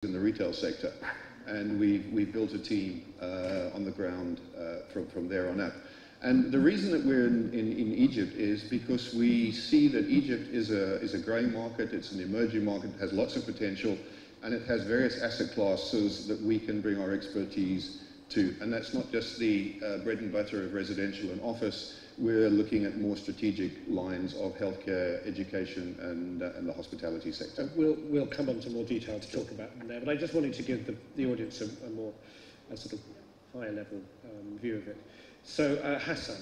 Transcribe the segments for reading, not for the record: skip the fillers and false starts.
in the retail sector, and we've built a team on the ground from there on out. And the reason that we're in Egypt is because we see that Egypt is a growing market, it's an emerging market, it has lots of potential, and it has various asset classes that we can bring our expertise to. And that's not just the bread and butter of residential and office. We're looking at more strategic lines of healthcare, education, and the hospitality sector. We'll come on to more detail to talk about them there, but I just wanted to give the audience a more sort of higher level view of it. So, Hassan.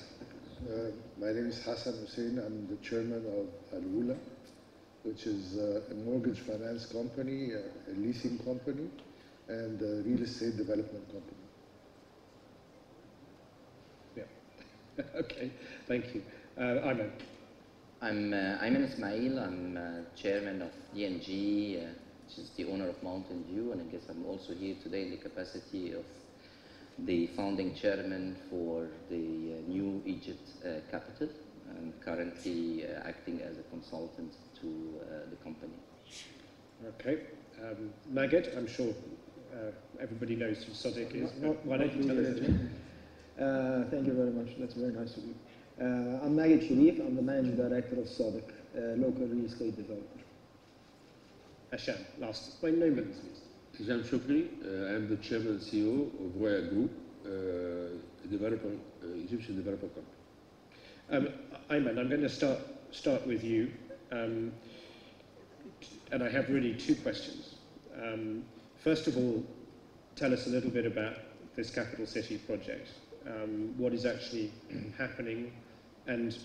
My name is Hassan Hussein. I'm the chairman of Al-Ula, which is a mortgage finance company, a leasing company, and a real estate development company. Okay, thank you. Ayman. I'm Ayman Ismail. I'm chairman of DNG, which is the owner of Mountain View, and I guess I'm also here today in the capacity of the founding chairman for the New Egypt Capital. I'm currently acting as a consultant to the company. Okay. Maged, I'm sure everybody knows who Sadiq is. Why don't you tell us? Thank you very much. That's very nice of you. I'm Maged Sharif. I'm the managing director of Sadiq, a local real estate developer. Hasham, last. By no means least. Hisham Shukri. I'm the chairman and CEO of Roya Group, Egyptian developer company. Ayman, I'm going to start with you, and I have really two questions. First of all, tell us a little bit about this capital city project. What is actually happening, and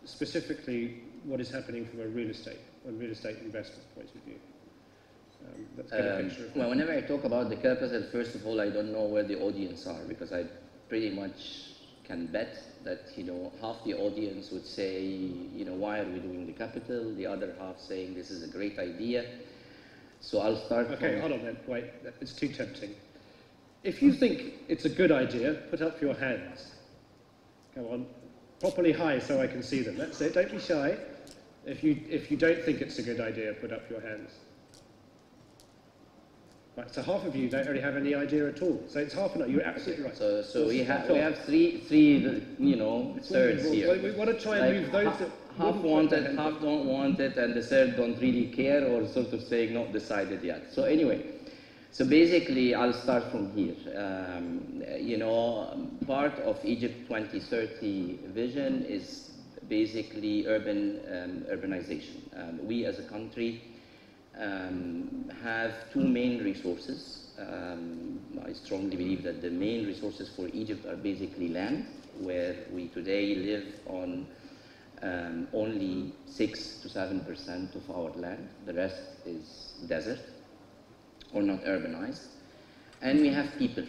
specifically what is happening from a real estate investment point of view. Let's get a picture of well, whenever I talk about the capital, first of all, I don't know where the audience are, because I pretty much can bet that, you know, half the audience would say, you know, why are we doing the capital? The other half saying this is a great idea. So I'll start. Okay, hold on then. Wait, it's too tempting. If you think it's a good idea, put up your hands. Come on, properly high so I can see them. That's it. Don't be shy. If you don't think it's a good idea, put up your hands. Right, so half of you don't really have any idea at all. So it's half and half. You're absolutely right. So we have three you know, thirds here. Well, we want to try and move those that half want it, half don't want it, and the third don't really care, or sort of saying not decided yet. So anyway, so basically I'll start from here. You know, part of Egypt 2030 vision is basically urbanization. We as a country have two main resources. I strongly believe that the main resources for Egypt are basically land, where we today live on only 6 to 7% of our land. The rest is desert or not urbanized. And we have people.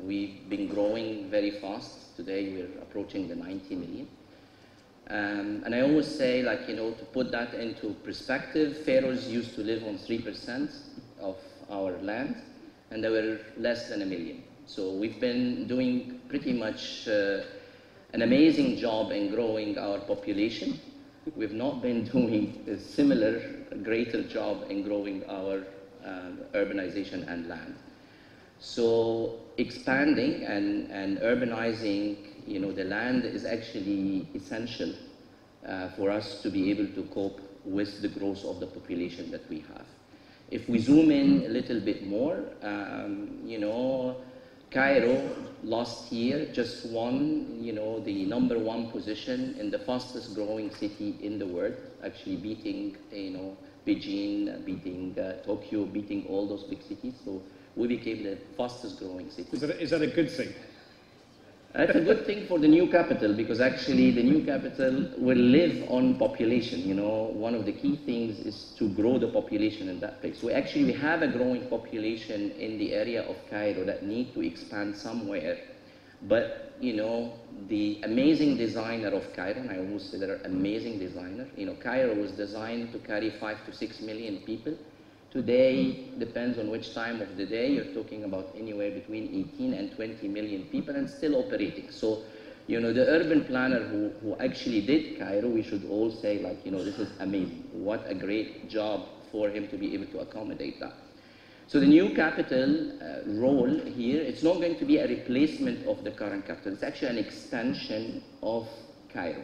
We've been growing very fast. Today we're approaching the 90 million. And I always say, like, you know, to put that into perspective, pharaohs used to live on 3% of our land, and there were less than 1 million. So we've been doing pretty much an amazing job in growing our population. We've not been doing a similar, greater job in growing our urbanization and land. So expanding and urbanizing, you know, the land is actually essential for us to be able to cope with the growth of the population that we have. If we zoom in a little bit more, you know, Cairo last year just won, you know, the #1 position in the fastest growing city in the world, actually beating, you know, Beijing, beating Tokyo, beating all those big cities. So we became the fastest growing city. Is that a good thing? That's a good thing for the new capital, because actually the new capital will live on population. You know, one of the key things is to grow the population in that place. So actually we have a growing population in the area of Cairo that need to expand somewhere. But, you know, the amazing designer of Cairo, and I always say they're amazing designer, you know, Cairo was designed to carry 5 to 6 million people. Today, depends on which time of the day, you're talking about anywhere between 18 and 20 million people and still operating. So, you know, the urban planner who actually did Cairo, we should all say, like, you know, this is amazing. What a great job for him to be able to accommodate that. So the new capital role here, it's not going to be a replacement of the current capital. It's actually an extension of Cairo.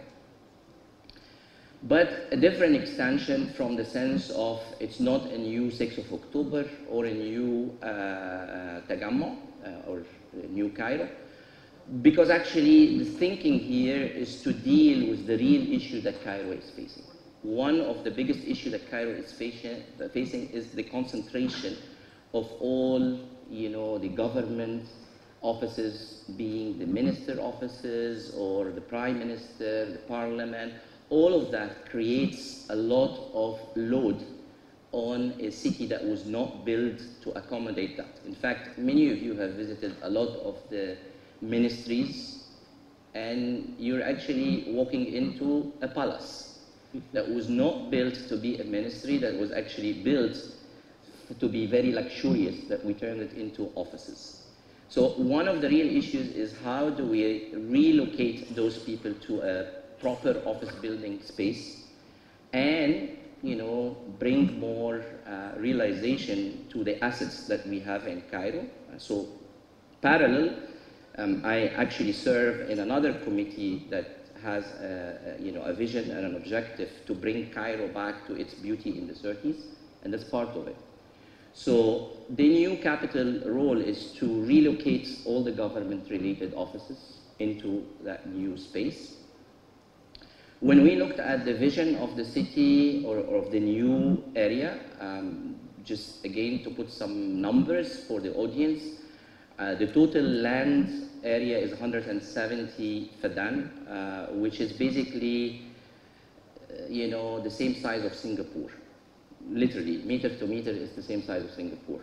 But a different extension from the sense of it's not a new 6th of October or a new Tajammu or a new Cairo. Because actually the thinking here is to deal with the real issue that Cairo is facing. One of the biggest issues that Cairo is facing is the concentration of all, the government offices, being the minister offices or the prime minister, the parliament. All of that creates a lot of load on a city that was not built to accommodate that. In fact, many of you have visited a lot of the ministries, and you're actually walking into a palace that was not built to be a ministry, that was actually built to be very luxurious, that we turned it into offices. So one of the real issues is how do we relocate those people to a proper office building space and bring more realization to the assets that we have in Cairo. So parallel, I actually serve in another committee that has a vision and an objective to bring Cairo back to its beauty in the 30s, and that's part of it. So the new capital role is to relocate all the government-related offices into that new space. When we looked at the vision of the city or of the new area, just again to put some numbers for the audience, the total land area is 170 fadan, which is basically, the same size of Singapore. Literally, meter to meter is the same size of Singapore.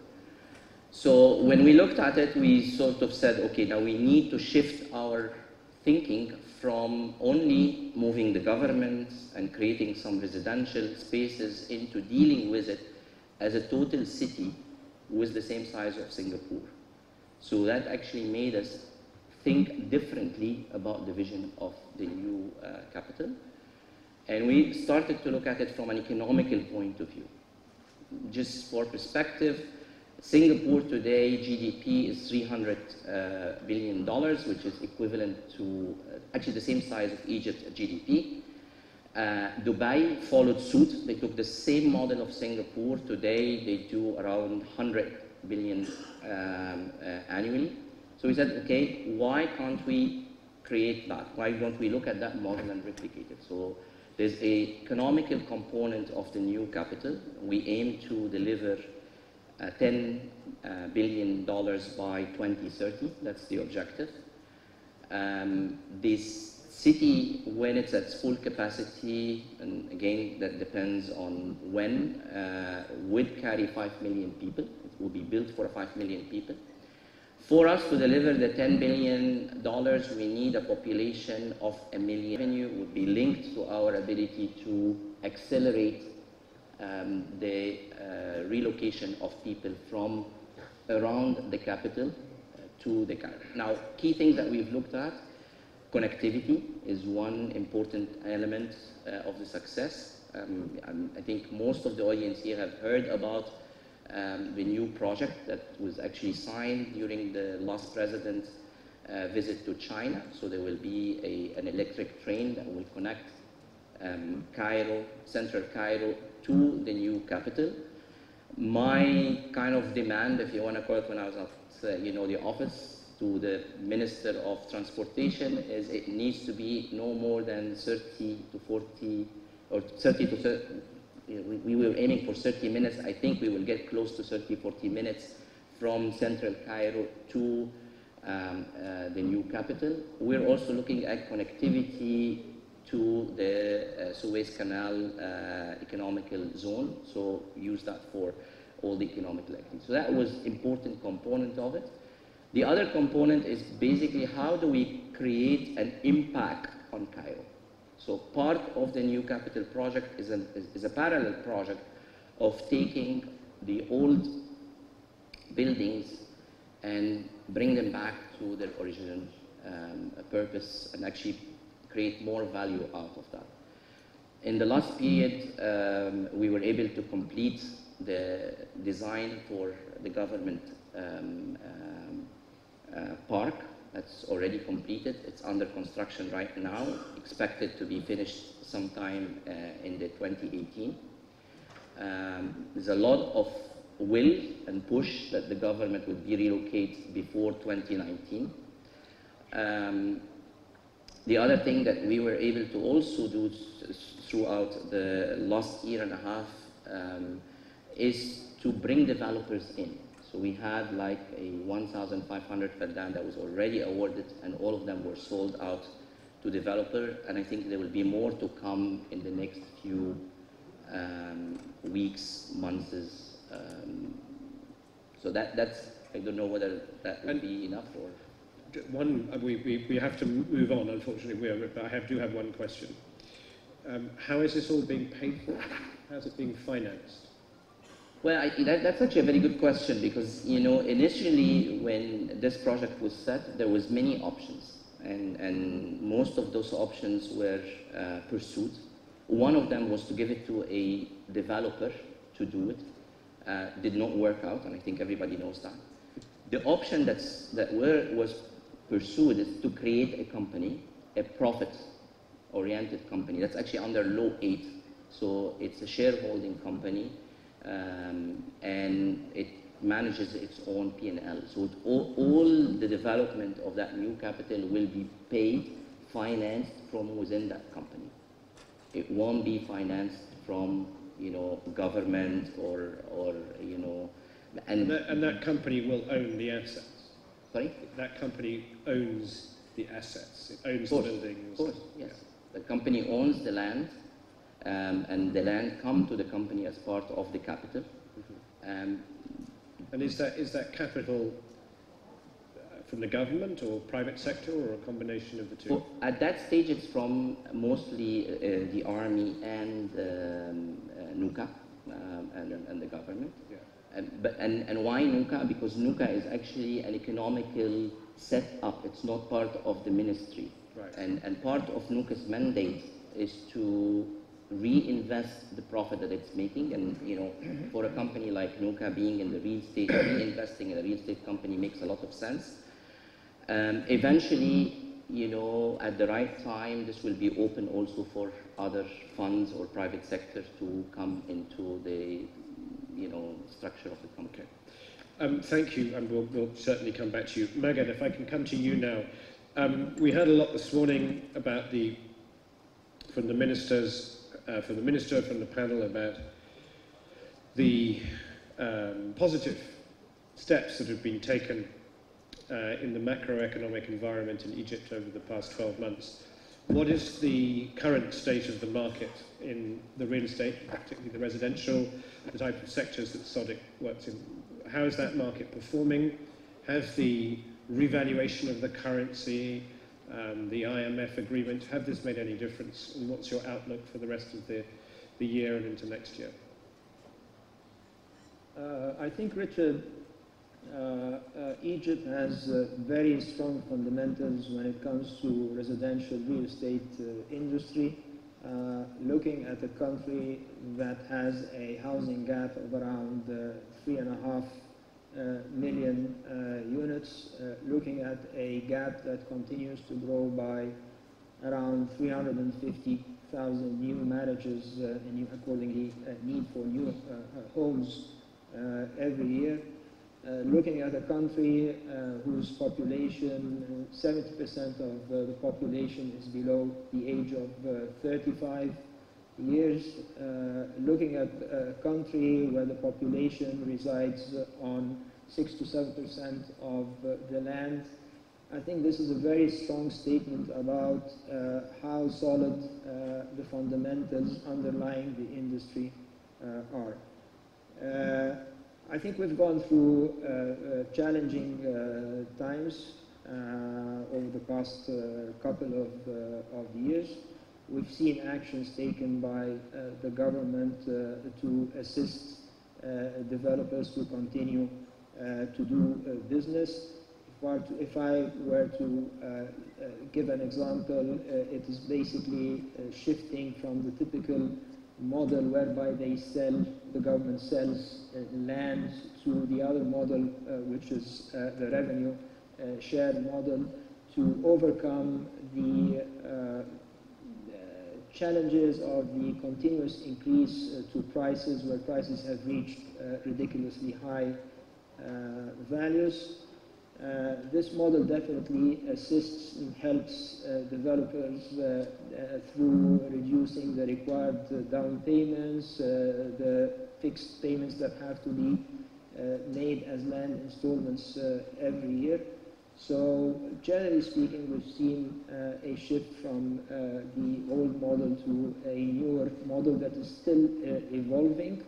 So when we looked at it, we sort of said, okay, now we need to shift our thinking from only moving the government and creating some residential spaces into dealing with it as a total city with the same size of Singapore. So that actually made us think differently about the vision of the new capital. And we started to look at it from an economical point of view. Just for perspective, Singapore today, GDP is $300 billion, which is equivalent to actually the same size of Egypt GDP. Dubai followed suit. They took the same model of Singapore. Today, they do around 100 billion annually. So we said, okay, why can't we create that? Why don't we look at that model and replicate it? So there's an economical component of the new capital. We aim to deliver $10 billion by 2030. That's the objective. This city, when it's at full capacity, and again, that depends on when, would carry 5 million people. It will be built for 5 million people. For us to deliver the $10 billion, we need a population of 1 million. Revenue would be linked to our ability to accelerate the relocation of people from around the capital to the capital. Now, key things that we've looked at, connectivity is one important element of the success. I think most of the audience here have heard about the new project that was actually signed during the last president's visit to China. So there will be an electric train that will connect Cairo, central Cairo, to the new capital. My kind of demand, if you want to call it, when I was at the office to the Minister of Transportation, is it needs to be no more than 30 to 40, or 30 to 30, we were aiming for 30 minutes. I think we will get close to 30, 40 minutes from central Cairo to the new capital. We're also looking at connectivity to the Suez Canal economical zone, so use that for all the economical activities. So that was important component of it. The other component is basically how do we create an impact on Cairo. So part of the new capital project is a parallel project of taking the old buildings and bring them back to their original purpose and actually create more value out of that. In the last period, we were able to complete the design for the government park. That's already completed. It's under construction right now, expected to be finished sometime in the 2018. There's a lot of will and push that the government would be relocated before 2019. The other thing that we were able to also do throughout the last year and a half is to bring developers in. So we had like a 1,500 faddan that was already awarded, and all of them were sold out to developer, and I think there will be more to come in the next few weeks, months. So that's, I don't know whether that will be enough or... We have to move on, unfortunately, but I do have one question. How is this all being paid for? How is it being financed? Well, that's actually a very good question, because, you know, initially when this project was set, there was many options, and most of those options were pursued. One of them was to give it to a developer to do it. Did not work out, and I think everybody knows that. The option that was pursued is to create a company, a profit-oriented company. That's actually under Law 8, so it's a shareholding company, and it manages its own P&L. So all the development of that new capital will be paid, financed from within that company. It won't be financed from, you know, government or you know... And that company will own the assets? Sorry? That company owns the assets, it owns the buildings? Of course, yes. The company owns the land, and the land comes to the company as part of the capital. And is that capital from the government or private sector, or a combination of the two? Well, at that stage, it's from mostly the army and NUCA and the government. Yeah. And why NUCA? Because NUCA is actually an economical set-up. It's not part of the ministry. Right. And part of NUCA's mandate is to reinvest the profit that it's making. And, you know, for a company like NUCA being in the real estate, reinvesting in a real estate company makes a lot of sense. Eventually, you know, at the right time, this will be open also for other funds or private sector to come into the, you know, structure of the company. Okay. Thank you, and we'll certainly come back to you. Magad, if I can come to you now. We heard a lot this morning about from the ministers, from the minister, from the panel, about the positive steps that have been taken in the macroeconomic environment in Egypt over the past 12 months. What is the current state of the market in the real estate, particularly the residential, the type of sectors that SODIC works in? How is that market performing? Has the revaluation of the currency, the IMF agreement, have this made any difference? And what's your outlook for the rest of the year and into next year? I think, Richard, Egypt has very strong fundamentals when it comes to residential real estate industry. Looking at a country that has a housing gap of around 3.5 million units, looking at a gap that continues to grow by around 350,000 new marriages and accordingly need for new homes every year. Looking at a country whose population, 70% of the population is below the age of 35 years. Looking at a country where the population resides on 6 to 7% of the land. I think this is a very strong statement about how solid the fundamentals underlying the industry are. I think we've gone through challenging times over the past couple of years. We've seen actions taken by the government to assist developers to continue to do business. If I were to give an example, it is basically shifting from the typical model whereby the government sells land, to the other model, which is the revenue share model, to overcome the challenges of the continuous increase to prices, where prices have reached ridiculously high values. This model definitely assists and helps developers through reducing the required down payments, the fixed payments that have to be made as land installments every year. So generally speaking, we've seen a shift from the old model to a newer model that is still evolving.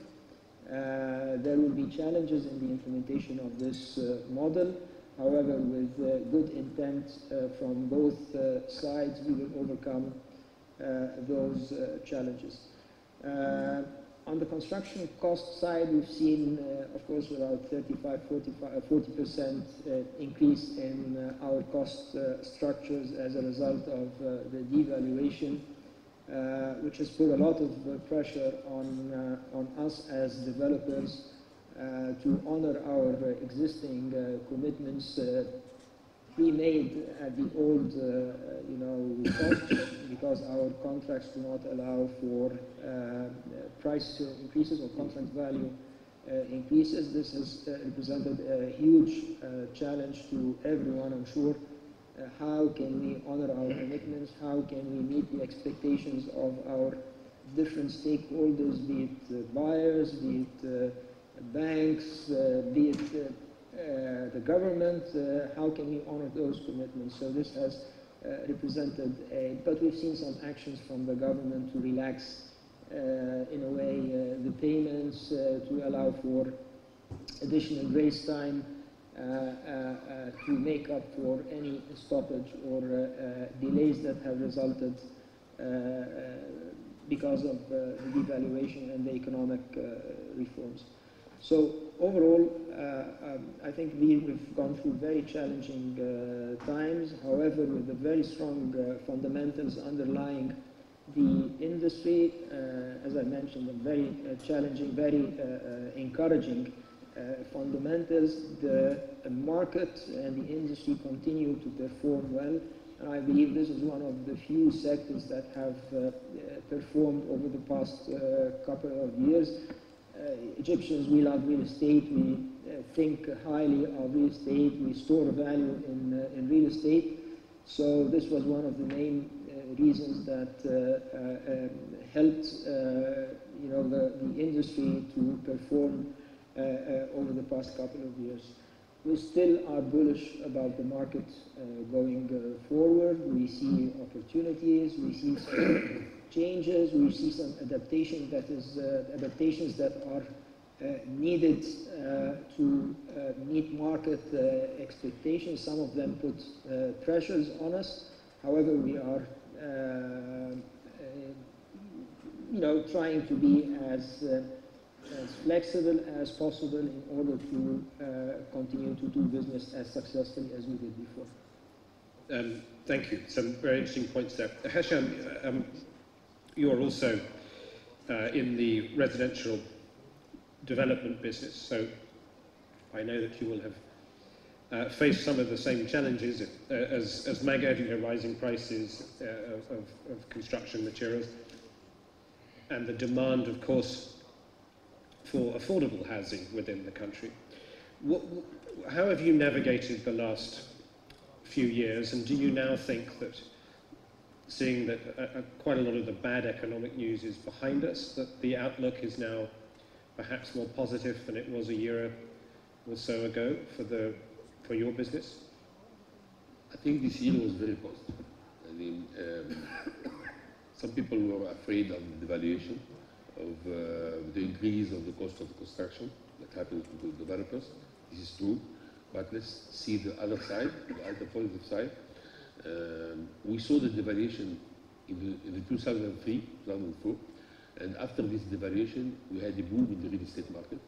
There will be challenges in the implementation of this model. However, with good intent from both sides, we will overcome those challenges. On the construction cost side, we've seen, of course, about 40% increase in our cost structures as a result of the devaluation, which has put a lot of pressure on us as developers to honor our existing commitments pre-made at the old, costs, because our contracts do not allow for price increases or contract value increases. This has represented a huge challenge to everyone, I'm sure. How can we honor our commitments? How can we meet the expectations of our different stakeholders, be it buyers, be it banks, be it the government? How can we honor those commitments? So this has represented but we've seen some actions from the government to relax, in a way, the payments, to allow for additional grace time, to make up for any stoppage or delays that have resulted because of the devaluation and the economic reforms. So overall, I think we've gone through very challenging times. However, with the very strong fundamentals underlying the industry, as I mentioned, very challenging, very encouraging fundamentals, the market and the industry continue to perform well. And I believe this is one of the few sectors that have performed over the past couple of years. Egyptians, we love real estate. We think highly of real estate. We store value in real estate. So this was one of the main reasons that helped the industry to perform over the past couple of years. We still are bullish about the market going forward. We see opportunities. We see some changes. We see some adaptations that are needed to meet market expectations. Some of them put pressures on us. However, we are trying to be as flexible as possible in order to continue to do business as successfully as we did before. Thank you. Some very interesting points there. Hasham, you are also in the residential development business, so I know that you will have faced some of the same challenges as Magad, rising prices of construction materials, and the demand, of course, for affordable housing within the country. How have you navigated the last few years, and do you now think that, seeing that quite a lot of the bad economic news is behind us, that the outlook is now perhaps more positive than it was a year or so ago for your business? I think this year was very positive. I mean, some people were afraid of the devaluation, of the increase of the cost of the construction that happened to the developers. This is true, but let's see the other side, the other positive side. We saw the devaluation in the 2003, 2004, and after this devaluation, we had a boom in the real estate market,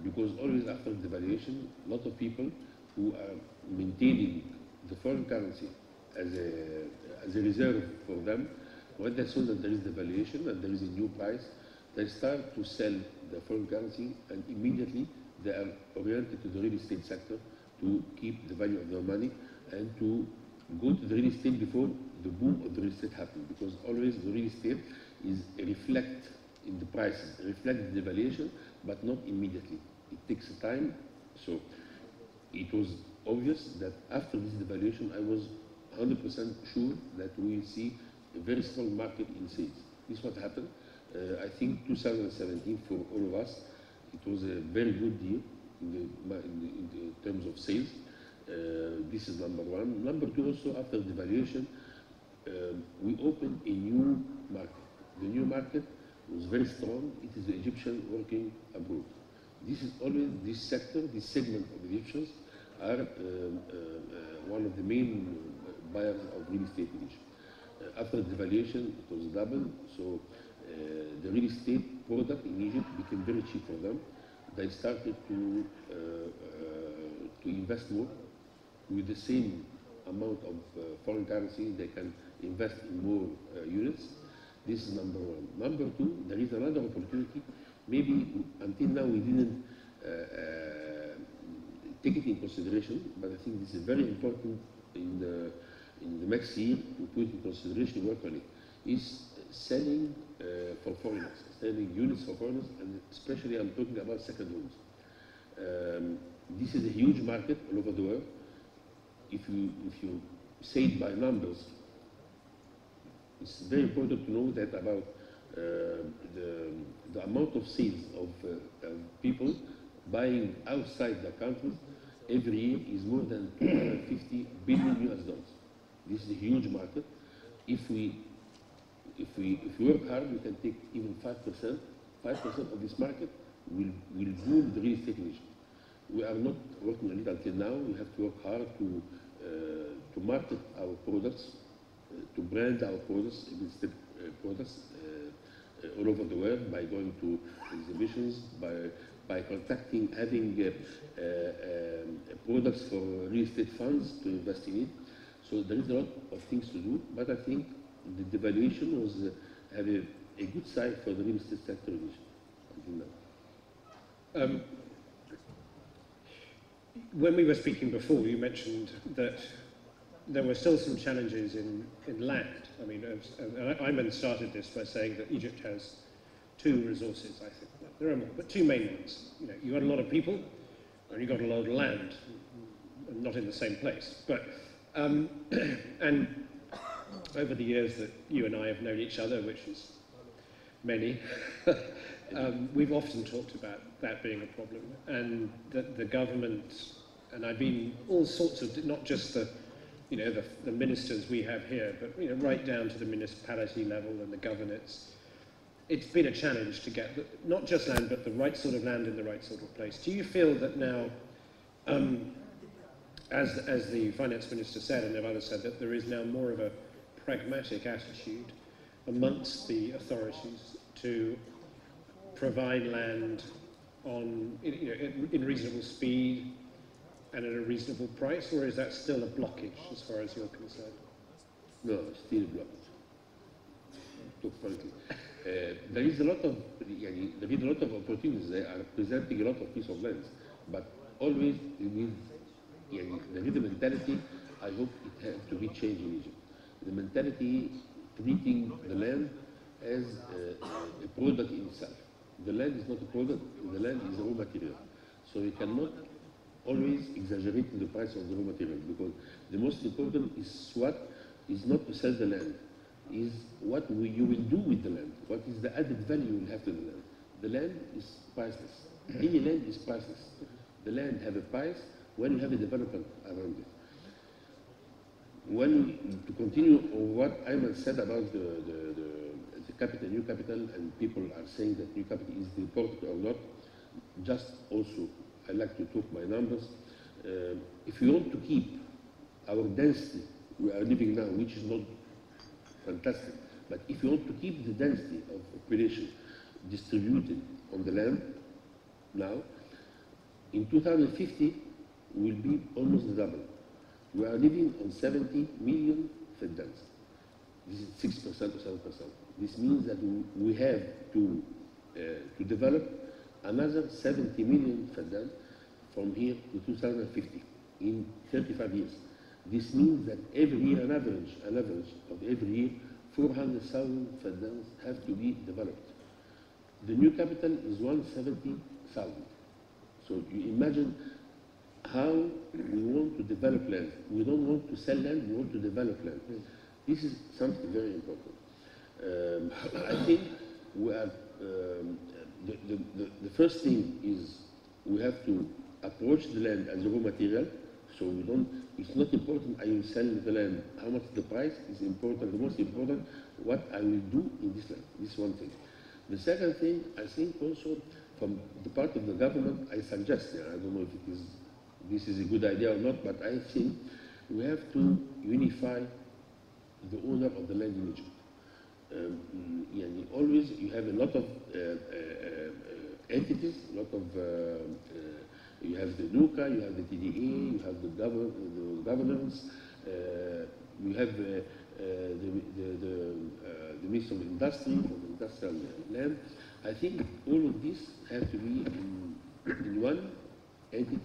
because always after devaluation, a lot of people who are maintaining the foreign currency as a reserve for them, when they saw that there is devaluation and there is a new price, they start to sell the foreign currency, and immediately they are oriented to the real estate sector to keep the value of their money and to go to the real estate before the boom of the real estate happens, because always the real estate is reflect in the prices, reflect the devaluation, but not immediately. It takes time. So it was obvious that after this devaluation, I was 100% sure that we will see a very strong market in sales. This is what happened. I think 2017 for all of us, it was a very good year in terms of sales. This is number one. Number two, also after the devaluation, we opened a new market. The new market was very strong. It is the Egyptian working abroad. This is always this sector, this segment of Egyptians are one of the main buyers of real estate in Egypt. After the devaluation, it was doubled. So the real estate product in Egypt became very cheap for them. They started to invest more. With the same amount of foreign currency, they can invest in more units. This is number one. Number two, there is another opportunity. Maybe until now we didn't take it in consideration, but I think this is very important in the next year to put in consideration, work on it, is selling for foreigners, selling units for foreigners, and especially I'm talking about second homes. This is a huge market all over the world. If you say it by numbers, it's very important to know that about the amount of sales of people buying outside the countries every year is more than $250 billion US. This is a huge market. If we work hard, we can take even 5%. 5% of this market will boom the real estate in Egypt. We are not working on it until now. We have to work hard to market our products, to brand our products, all over the world by going to exhibitions, by contacting, having products for real estate funds to invest in it. So there is a lot of things to do, but I think the devaluation was have a good side for the real estate sector in Egypt until now. When we were speaking before, you mentioned that there were still some challenges in land. I mean, Ayman started this by saying that Egypt has two resources, I think. There are more, but two main ones. You know, you got a lot of people, and you got a lot of land, not in the same place. But and over the years that you and I have known each other, which is many, we've often talked about that being a problem, and that the government, and I've been all sorts of, not just the ministers we have here, but right down to the municipality level and the governance. It's been a challenge to get not just land, but the right sort of land in the right sort of place. Do you feel that now, as the finance minister said and others said, that there is now more of a pragmatic attitude amongst the authorities to provide land on in reasonable speed and at a reasonable price, or is that still a blockage as far as you're concerned? No, it's still a blockage. Look, frankly, there is a lot of opportunities. They are presenting a lot of piece of land, but always there is a mentality. I hope it has to be changed in Egypt. The mentality treating the land as a product in itself. The land is not a product. The land is a raw material. So you cannot always exaggerate the price of the raw material, because the most important is not to sell the land, is what you will do with the land. What is the added value you will have to the land? The land is priceless. Any land is priceless. The land have a price when you have a development around it. To continue on what Ayman said about the capital, new capital, and people are saying that new capital is important or not, just also I like to talk my numbers. If we want to keep our density we are living now, which is not fantastic, but if we want to keep the density of population distributed on the land now, in 2050 will be almost double. We are living on 70 million fed density. This is 6% or 7%. This means that we have to to develop another 70 million فدان from here to 2050 in 35 years. This means that every year, an average of every year, 400,000 fadans have to be developed. The new capital is 170,000. So you imagine how we want to develop land. We don't want to sell land, we want to develop land. This is something very important. I think we are, the first thing is we have to approach the land as raw material. So we don't, it's not important I will sell the land, how much the price is important, the most important, what I will do in this land. This is one thing. The second thing, I think also from the part of the government, I suggest, I don't know if this is a good idea or not, but I think we have to unify the owner of the land in Egypt. Always you have a lot of entities, a lot of you have the NUCA, you have the TDA, you have the governance, you have the Ministry of Industry, for the industrial land. I think all of this have to be in one entity.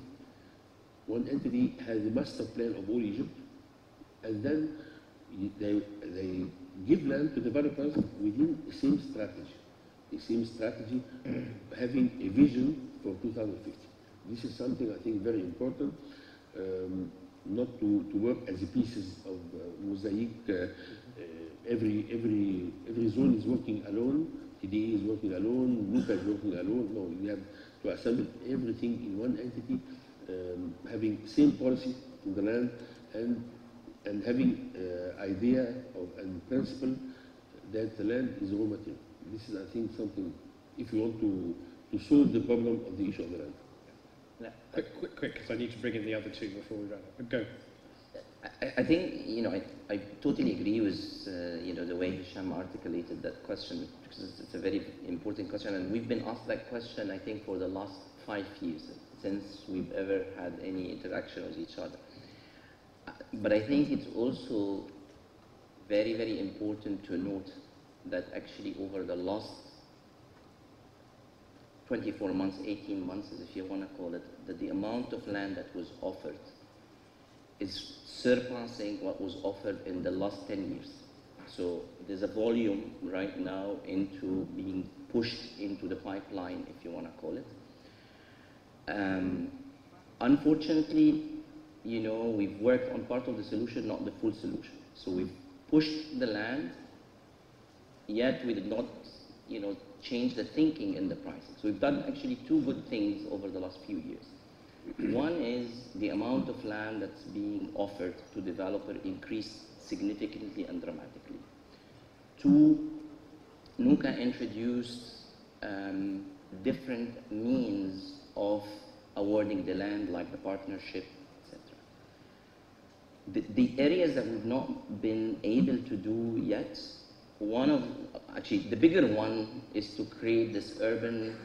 One entity has the master plan of all Egypt, and then they give land to developers within the same strategy. The same strategy, having a vision for 2050. This is something I think very important, not to work as a pieces of mosaic. Every zone is working alone, TDA is working alone, NUCA is working alone. No, we have to assemble everything in one entity, having same policy in the land, and having idea and principle that the land is raw material. This is, I think, something, if you want to solve the problem of the issue of the land. Quick, because I need to bring in the other two before we run out. But go. I think, I totally agree with, the way Hisham articulated that question, because it's a very important question, and we've been asked that question, I think, for the last 5 years, since we've ever had any interaction with each other. But I think it's also very, very important to note that actually over the last 24 months, 18 months, if you want to call it, that the amount of land that was offered is surpassing what was offered in the last 10 years. So there's a volume right now into being pushed into the pipeline, if you want to call it. Unfortunately, we've worked on part of the solution, not the full solution. So we've pushed the land, yet we did not, change the thinking in the pricing. So we've done actually two good things over the last few years. One is the amount of land that's being offered to developer increased significantly and dramatically. Two, NUCA introduced different means of awarding the land, like the partnership, etc. The areas that we've not been able to do yet, the bigger one is to create this urban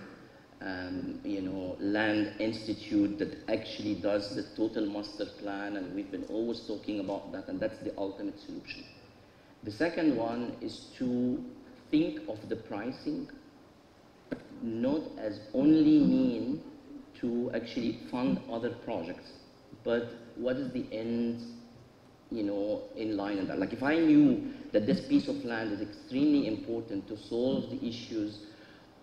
land institute that actually does the total master plan, and we've been always talking about that, and that's the ultimate solution. The second one is to think of the pricing not as only mean to actually fund other projects, but what is the end, in line in that. Like if I knew that this piece of land is extremely important to solve the issues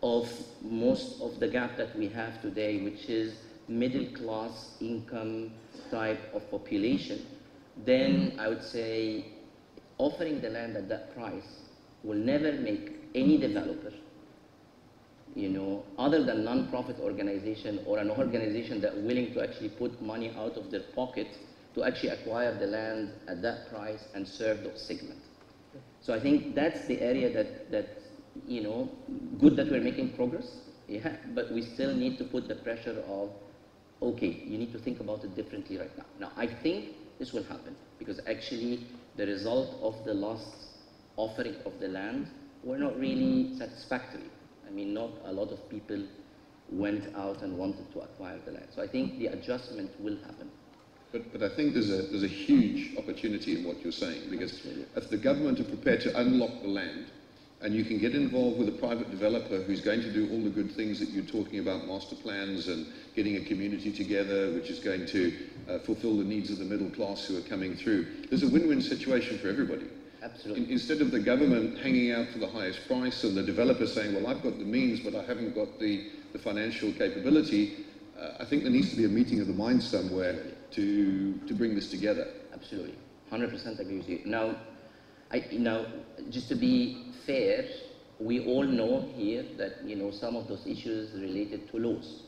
of most of the gap that we have today, which is middle class income type of population, then I would say offering the land at that price will never make any developer, other than non-profit organization or an organization that willing to actually put money out of their pocket to actually acquire the land at that price and serve those segments. So I think that's the area that good that we're making progress, but we still need to put the pressure of, okay, you need to think about it differently right now. Now, I think this will happen, because actually the result of the last offering of the land were not really satisfactory. I mean, not a lot of people went out and wanted to acquire the land. So I think the adjustment will happen. But I think there's a huge opportunity in what you're saying, because if the government are prepared to unlock the land And you can get involved with a private developer who's going to do all the good things that you're talking about, master plans and getting a community together, which is going to fulfill the needs of the middle class who are coming through. There's a win-win situation for everybody. Absolutely. Instead of the government hanging out for the highest price and the developer saying, well, I've got the means, but I haven't got the financial capability, I think there needs to be a meeting of the minds somewhere to bring this together. Absolutely. 100% agree with you. Now, just to be fair, we all know here that, some of those issues related to laws.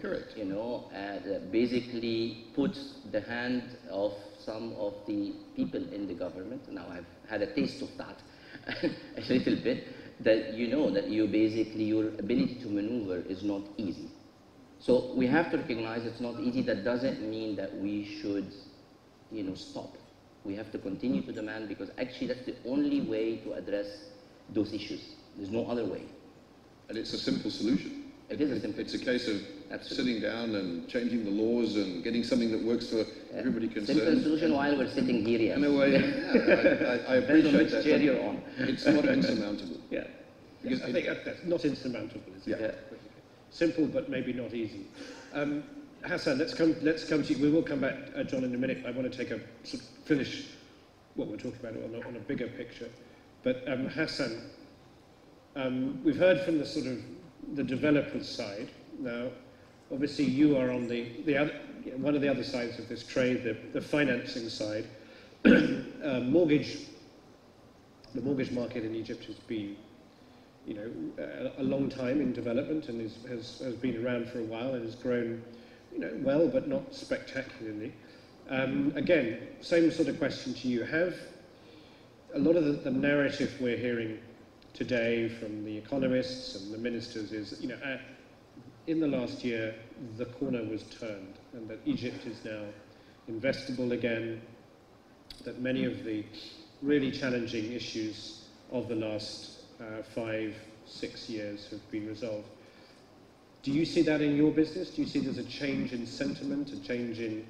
Correct. That basically puts the hand of some of the people in the government. Now, I've had a taste of that a little bit, that your ability to maneuver is not easy. So we have to recognize it's not easy. That doesn't mean that we should, stop. We have to continue to demand, because actually that's the only way to address those issues. There's no other way. And it's a simple solution. It is a simple It's a case of Absolutely. sitting down and changing the laws and getting something that works for everybody concerned. Simple solution while we're sitting here, yes. In a way, I Depends on appreciate which that. chair you're on. It's not insurmountable. Yeah. Because I think that's not insurmountable, is it? Yeah. Simple, but maybe not easy. Hassan, let's come to you. We will come back, John, in a minute. I want to take finish what we're talking about on a bigger picture. But Hassan, we've heard from the developers' side. Now, obviously, you are on one of the other sides of this trade, the financing side. The mortgage market in Egypt has been, a long time in development, and has been around for a while, and has grown, well, but not spectacularly. Again, same sort of question to you. Have a lot of the narrative we're hearing today from the economists and the ministers is, in the last year, the corner was turned, and that Egypt is now investable again, that many of the really challenging issues of the last 5-6 years have been resolved. Do you see that in your business? Do you see there's a change in sentiment, a change in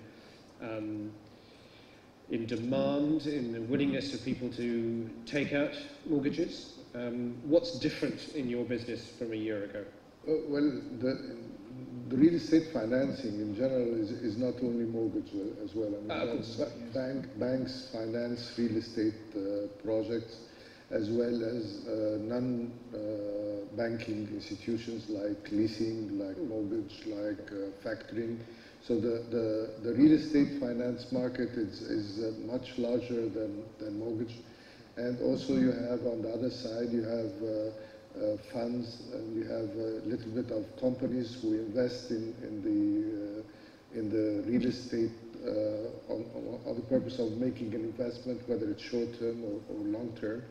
demand, in the willingness of people to take out mortgages? What's different in your business from a year ago? Well, the real estate financing in general is not only mortgage as well. Banks finance real estate projects, as well as non-banking institutions like leasing, like mortgage, like factoring. So the real estate finance market is much larger than mortgage. And also you have, on the other side, you have funds, and you have a little bit of companies who invest in the real estate on the purpose of making an investment, whether it's short-term or long-term.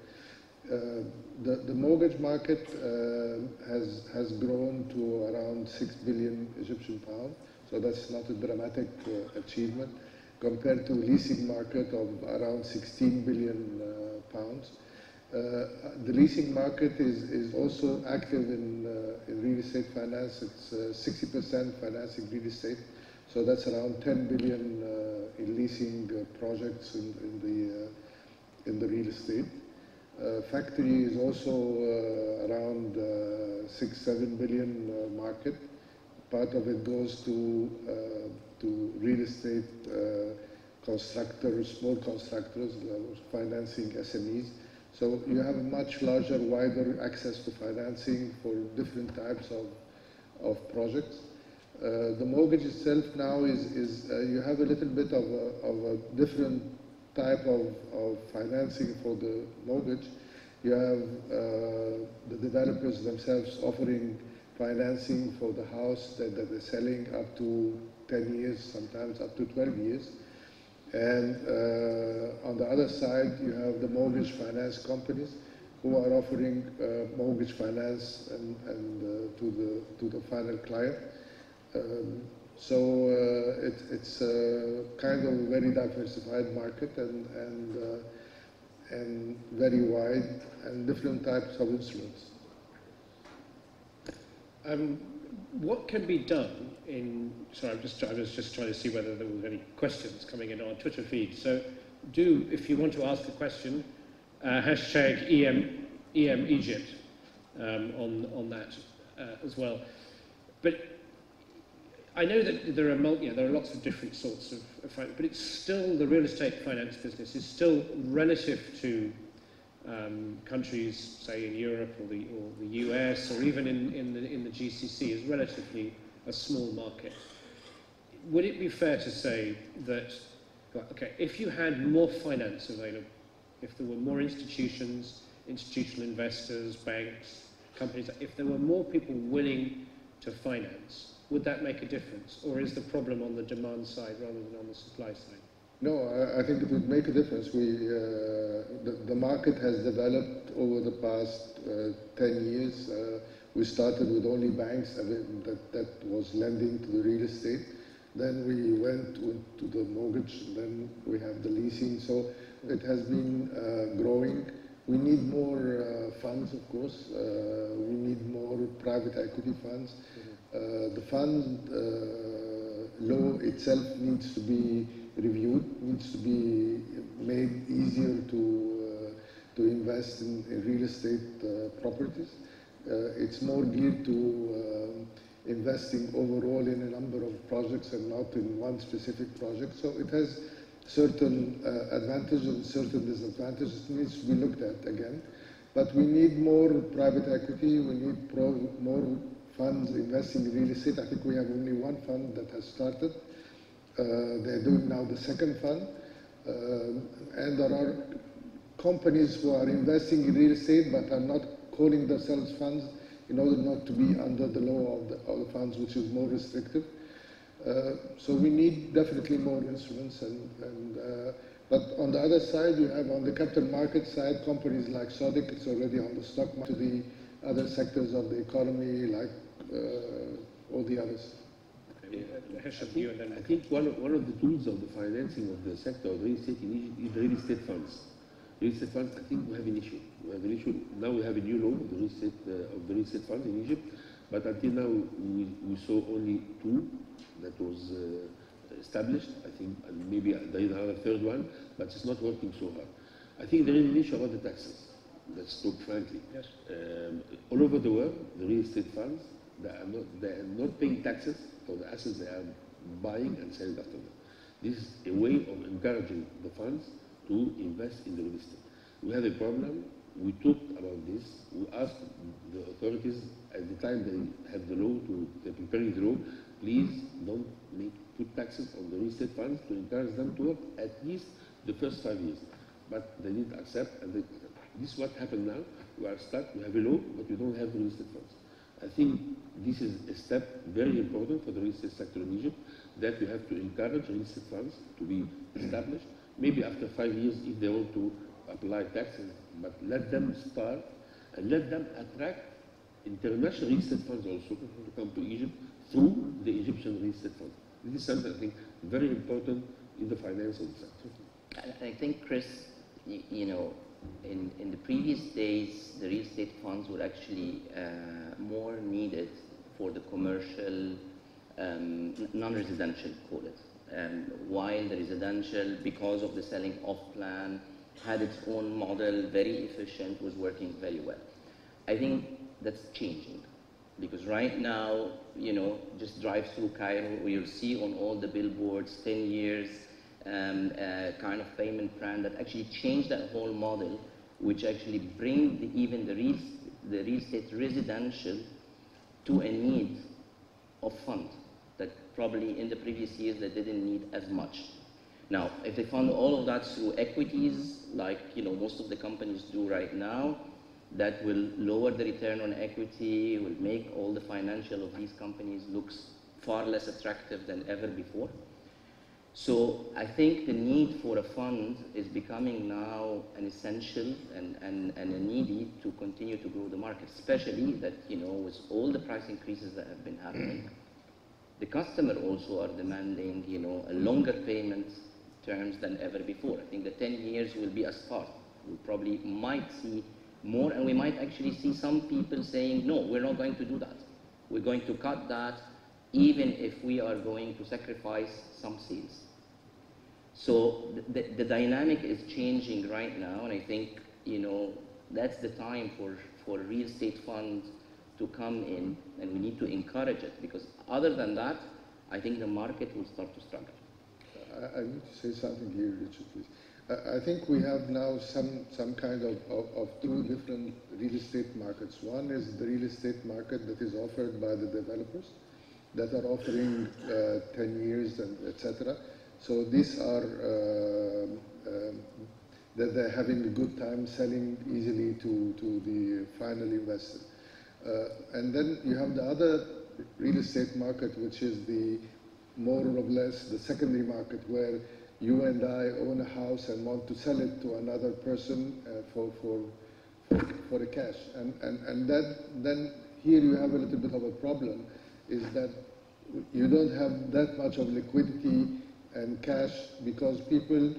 The mortgage market has grown to around 6 billion Egyptian pounds, so that's not a dramatic achievement, compared to a leasing market of around 16 billion pounds. The leasing market is also active in real estate finance. It's 60% financing real estate, so that's around 10 billion in leasing projects in the real estate. Factory is also around 6-7 billion market. Part of it goes to real estate constructors, small constructors, financing SMEs. So you have a much larger, wider access to financing for different types of projects. The mortgage itself now is you have a little bit of a different type of financing for the mortgage. You have the developers themselves offering financing for the house that they're selling up to 10 years, sometimes up to 12 years. And on the other side, you have the mortgage finance companies who are offering mortgage finance and to the final client. So it's a kind of very diversified market and very wide, and different types of instruments. What can be done in? Sorry, I was just trying to see whether there were any questions coming in on our Twitter feed. So, if you want to ask a question, hashtag Egypt on that as well. But I know that there are lots of different sorts of finance, but it's still, the real estate finance business is still relative to countries, say in Europe or the US or even in the GCC, is relatively a small market. Would it be fair to say that, okay, if you had more finance available, if there were more institutions, institutional investors, banks, companies, if there were more people willing to finance, would that make a difference? Or is the problem on the demand side rather than on the supply side? No, I think it would make a difference. The market has developed over the past 10 years. We started with only banks that was lending to the real estate. Then we went to the mortgage, then we have the leasing. So it has been growing. We need more funds, of course. We need more private equity funds. The fund law itself needs to be reviewed, needs to be made easier to invest in real estate properties. It's more geared to investing overall in a number of projects and not in one specific project. So it has certain advantages and certain disadvantages. It needs to be looked at again. But we need more private equity. We need more funds investing in real estate. I think we have only one fund that has started. They're doing now the second fund. And there are companies who are investing in real estate but are not calling themselves funds in order not to be under the law of the funds, which is more restrictive. So we need definitely more instruments. But on the other side, you have on the capital market side, companies like Sodiq, it's already on the stock market, to the other sectors of the economy, like all the others. I think one of the tools of the financing of the sector of real estate in Egypt is the real estate funds. Real estate funds, I think we have an issue. Now we have a new law of the real estate funds in Egypt, but until now we saw only two that was established. I think maybe there is another third one, but it's not working so hard. I think there is an issue about the taxes. Let's talk frankly. Yes. All over the world, the real estate funds, they are not paying taxes for the assets they are buying and selling after them. This is a way of encouraging the funds to invest in the real estate. We have a problem. We talked about this. We asked the authorities at the time they had the law, they're preparing the law, please don't put taxes on the real estate funds to encourage them to work at least the first 5 years. But they need to accept, and this is what happened now. We are stuck, we have a law, but we don't have real estate funds. I think this is a step very important for the real estate sector in Egypt, that we have to encourage real estate funds to be established. Maybe after 5 years, if they want to apply taxes, but let them start and let them attract international real estate funds also to come to Egypt through the Egyptian real estate funds. This is something I think very important in the finance of the sector. I think, Chris, you know, in the previous days, the real estate funds were actually more needed for the commercial, non-residential, call it. While the residential, because of the selling off plan, had its own model, very efficient, was working very well. I think that's changing, because right now, you know, just drive through Cairo, you'll see on all the billboards 10 years kind of payment plan that actually changed that whole model, which actually bring even the real estate residential to a need of fund that probably in the previous years they didn't need as much. Now, if they fund all of that through equities, like, you know, most of the companies do right now, that will lower the return on equity, will make all the financial of these companies looks far less attractive than ever before. So I think the need for a fund is becoming now an essential and a needy to continue to grow the market, especially that, you know, with all the price increases that have been happening, the customer also are demanding, you know, a longer payment terms than ever before. I think the 10 years will be a start. We probably might see more, and we might actually see some people saying, no, we're not going to do that. We're going to cut that, even if we are going to sacrifice some sales. So the dynamic is changing right now, and I think, you know, that's the time for real estate funds to come in, and we need to encourage it, because other than that, I think the market will start to struggle. I need to say something here, Richard, please. I think we have now some kind of two different real estate markets. One is the real estate market that is offered by the developers that are offering 10 years and etc. So these are that they're having a good time selling easily to the final investor. And then you have the other real estate market, which is the more or less the secondary market, where you and I own a house and want to sell it to another person for a cash. And then here you have a little bit of a problem, is that you don't have that much of liquidity and cash, because people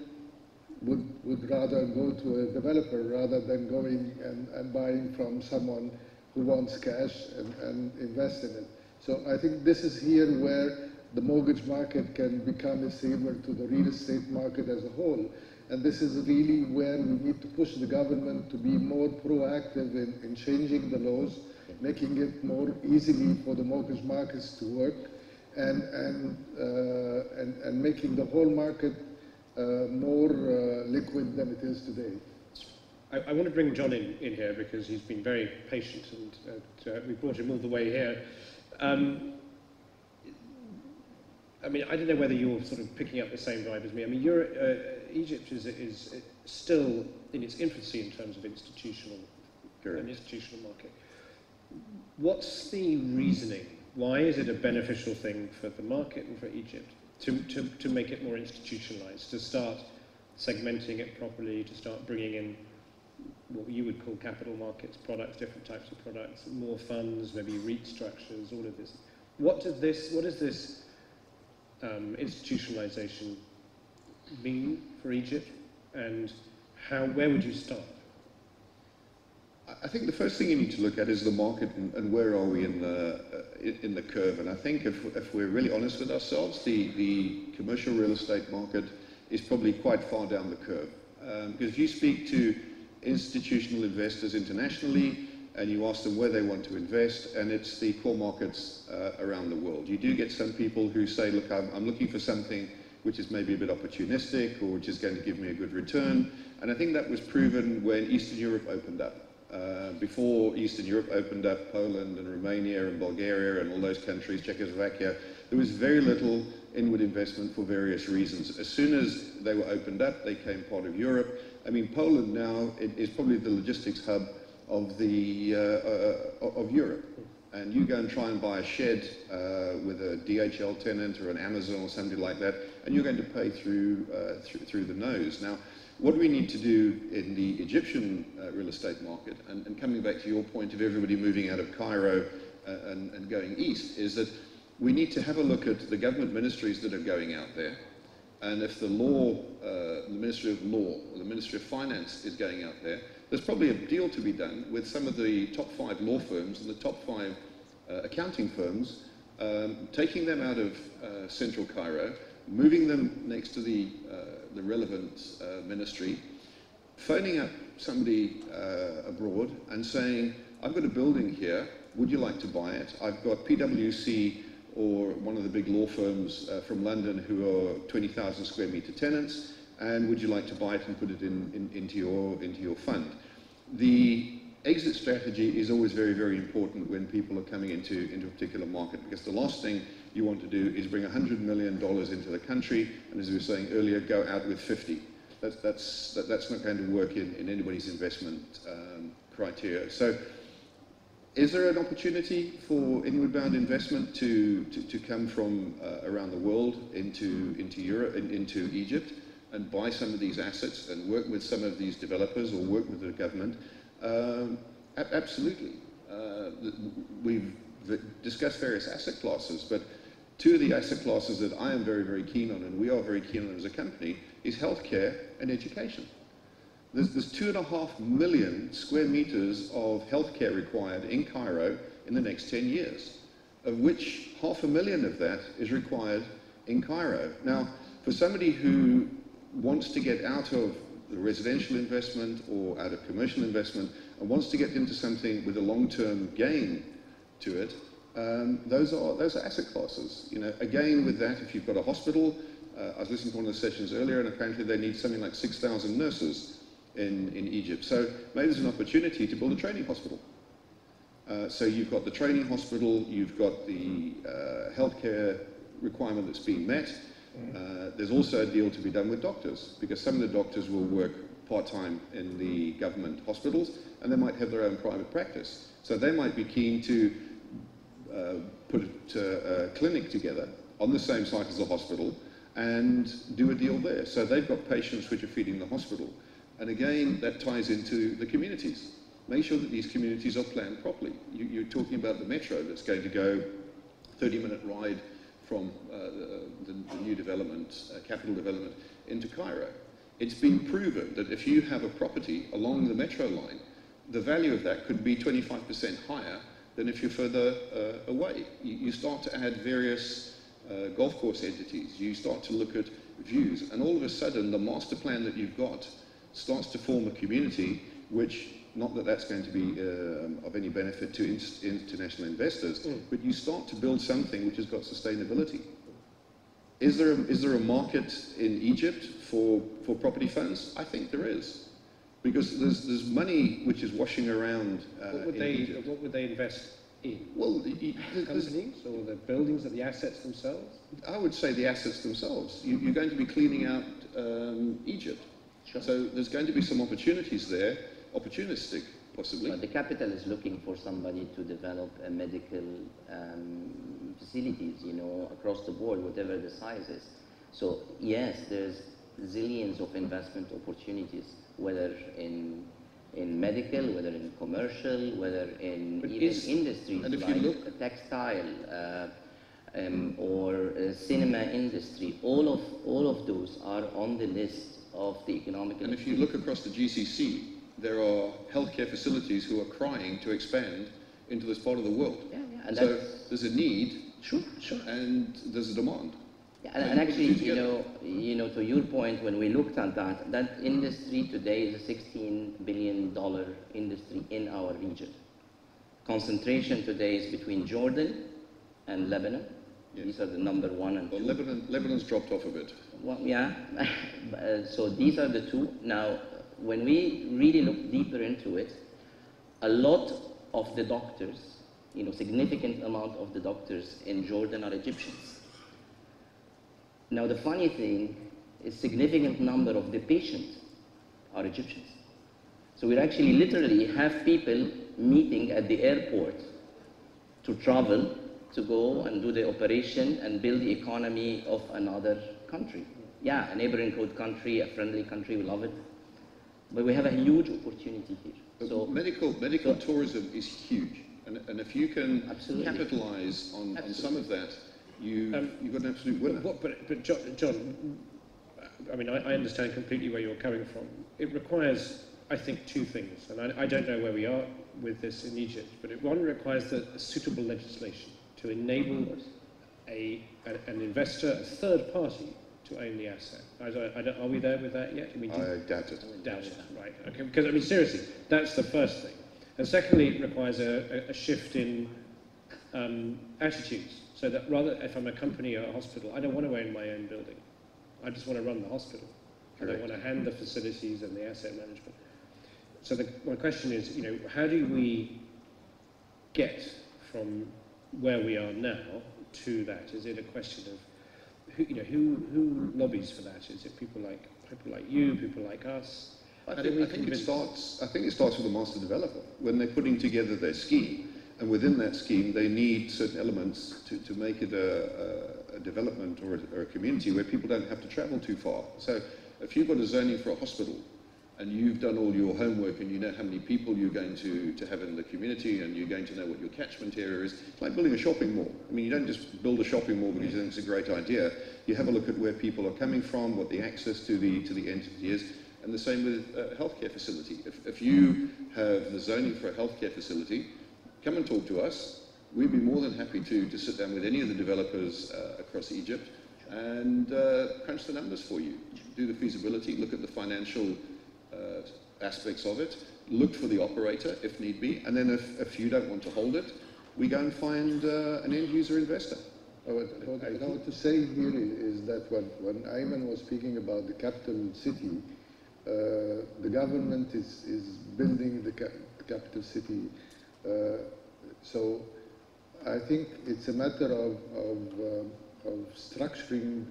would rather go to a developer rather than going and buying from someone who wants cash and invest in it. So I think this is here where the mortgage market can become a saver to the real estate market as a whole. And this is really where we need to push the government to be more proactive in changing the laws, making it more easily for the mortgage markets to work, and making the whole market more liquid than it is today. I want to bring John in here, because he's been very patient, and we brought him all the way here. I mean, I don't know whether you're sort of picking up the same vibe as me. I mean, Egypt is still in its infancy in terms of an institutional market. What's the reasoning? Why is it a beneficial thing for the market and for Egypt to make it more institutionalized, to start segmenting it properly, to start bringing in what you would call capital markets products, different types of products, more funds, maybe REIT structures, all of this? What does this institutionalization mean for Egypt, and where would you start? I think the first thing you need to look at is the market and where are we in the curve. And I think if we're really honest with ourselves, the commercial real estate market is probably quite far down the curve. Because if you speak to institutional investors internationally and you ask them where they want to invest, and it's the core markets around the world, you do get some people who say, look, I'm looking for something which is maybe a bit opportunistic or which is going to give me a good return. And I think that was proven when Eastern Europe opened up. Before Eastern Europe opened up, Poland and Romania and Bulgaria and all those countries, Czechoslovakia, there was very little inward investment for various reasons. As soon as they were opened up, they became part of Europe. I mean, Poland now is probably the logistics hub of Europe. And you go and try and buy a shed with a DHL tenant or an Amazon or something like that, and you're going to pay through the nose. Now, what we need to do in the Egyptian real estate market, and coming back to your point of everybody moving out of Cairo and going east, is that we need to have a look at the government ministries that are going out there. And if the Ministry of Law or the Ministry of Finance is going out there, there's probably a deal to be done with some of the top 5 law firms and the top 5 accounting firms, taking them out of central Cairo, moving them next to the relevant ministry, phoning up somebody abroad and saying, I've got a building here, would you like to buy it? I've got PwC or one of the big law firms from London who are 20,000 square meter tenants, and would you like to buy it and put it into your fund? The exit strategy is always very, very important when people are coming into a particular market, because the last thing you want to do is bring $100 million into the country, and as we were saying earlier, go out with 50. That's not going to work in anybody's investment criteria. So, is there an opportunity for inward-bound investment to come from around the world into Europe, into Egypt, and buy some of these assets and work with some of these developers or work with the government? Absolutely. We've discussed various asset classes, but 2 of the asset classes that I am very, very keen on, and we are very keen on as a company, is healthcare and education. There's 2.5 million square meters of healthcare required in Cairo in the next 10 years, of which 500,000 of that is required in Cairo. Now, for somebody who wants to get out of the residential investment or out of commercial investment and wants to get into something with a long-term gain to it, those are asset classes. You know, again with that, if you've got a hospital, I was listening to one of the sessions earlier, and apparently they need something like 6,000 nurses in Egypt. So maybe there's an opportunity to build a training hospital. So you've got the training hospital, you've got the healthcare requirement that's being met. There's also a deal to be done with doctors, because some of the doctors will work part-time in the government hospitals, and they might have their own private practice. So they might be keen to put a clinic together on the same site as the hospital and do a deal there. So they've got patients which are feeding the hospital. And again, that ties into the communities. Make sure that these communities are planned properly. You're talking about the metro that's going to go 30-minute ride from the new development, capital development, into Cairo. It's been proven that if you have a property along the metro line, the value of that could be 25% higher than if you're further away. You start to add various golf course entities, you start to look at views, and all of a sudden the master plan that you've got starts to form a community which, not that that's going to be of any benefit to international investors, but you start to build something which has got sustainability. Is there a market in Egypt for property funds? I think there is. Because there's money which is washing around Egypt. What would they invest in? Well, companies or the buildings or the assets themselves? I would say the assets themselves. You're going to be cleaning out Egypt. Sure. So there's going to be some opportunities there, opportunistic possibly. But the capital is looking for somebody to develop a medical facilities, you know, across the board, whatever the size is. So yes, there's zillions of investment opportunities, whether in medical, whether in commercial, whether in industries like textile or cinema industry. All of those are on the list of the economic. And if you look across the GCC, there are healthcare facilities who are crying to expand into this part of the world. Yeah, yeah. And so there's a need, sure, and there's a demand. Yeah, and actually, you know, to your point, when we looked at that industry today is a $16 billion industry in our region. Concentration today is between Jordan and Lebanon. Yes. These are the number one and two. Well, Lebanon's dropped off a bit. Well, yeah. So these are the two. Now, when we really look deeper into it, a lot of the doctors, you know, significant amount of the doctors in Jordan are Egyptians. Now, the funny thing is significant number of the patients are Egyptians. So we actually literally have people meeting at the airport to travel, to go and do the operation and build the economy of another country. Yeah, a neighboring country, a friendly country, we love it. But we have a huge opportunity here. So medical tourism is huge. And if you can capitalize on some of that, you've got an absolute winner. But John, I mean, I understand completely where you're coming from. It requires, I think, two things. And I don't know where we are with this in Egypt, but one requires a suitable legislation to enable an investor, a third party, to own the asset. Are we there with that yet? I mean, I doubt it. Doubt it, right. Okay, because, I mean, seriously, that's the first thing. And secondly, it requires a shift in attitudes. So that rather, if I'm a company or a hospital, I don't want to own my own building. I just want to run the hospital. Correct. I don't want to hand the facilities and the asset management. So my question is, you know, how do we get from where we are now to that? Is it a question of who lobbies for that? Is it people like you, people like us? I think it starts with the master developer when they're putting together their scheme, and within that scheme they need certain elements to make it a development or a community where people don't have to travel too far. So if you've got a zoning for a hospital and you've done all your homework and you know how many people you're going to have in the community and you're going to know what your catchment area is, it's like building a shopping mall. I mean, you don't just build a shopping mall because you think it's a great idea. You have a look at where people are coming from, what the access to the entity is, and the same with a healthcare facility. If you have the zoning for a healthcare facility, come and talk to us. We'd be more than happy to sit down with any of the developers across Egypt and crunch the numbers for you. Do the feasibility, look at the financial aspects of it, look for the operator if need be, and then if you don't want to hold it, we go and find an end user investor. What I want to say here is that when Ayman was speaking about the capital city, the government is building the capital city. So I think it's a matter of structuring